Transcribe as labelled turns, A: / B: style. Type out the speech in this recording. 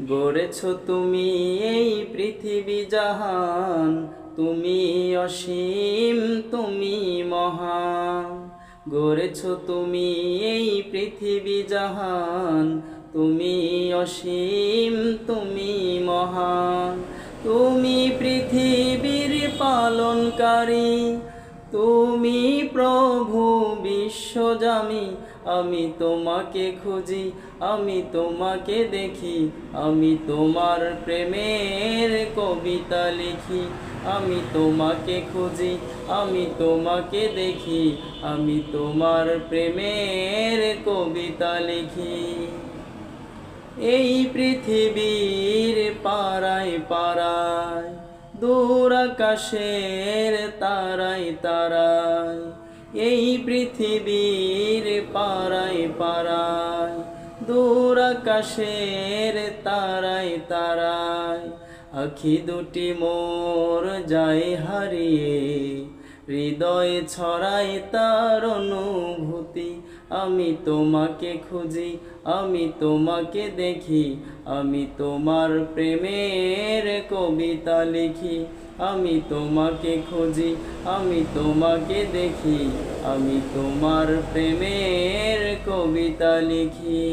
A: গড়েছ তুমি এই পৃথিবী জাহান, তুমি অসীম, তুমি মহান। গড়েছ তুমি এই পৃথিবী জাহান, তুমি অসীম, তুমি মহান। তুমি পৃথিবীর পালনকারী, তুমি প্রভু বিশ্বজামি। আমি তোমাকে খুঁজি, আমি তোমাকে দেখি, আমি তোমার প্রেমের কবিতা লিখি। আমি তোমাকে খুঁজি, আমি তোমাকে দেখি, আমি তোমার প্রেমের কবিতা লিখি। এই পৃথিবীর পাড়ায় পাড়ায়, দূর আকাশের তারায় তারায়। এই পৃথিবীর পাড়ায় পাড়ায়, দূর আকাশের তারায় তারায়। আখি দুটি মোর যায় হারিয়ে, হৃদয়ে ছড়াই তার অনুভূতি। আমি তোমাকে খুঁজি, আমি তোমাকে দেখি, আমি তোমার প্রেমের কবিতা লিখি। আমি তোমাকে খুঁজি, আমি তোমাকে দেখি, আমি তোমার প্রেমের কবিতা লিখি।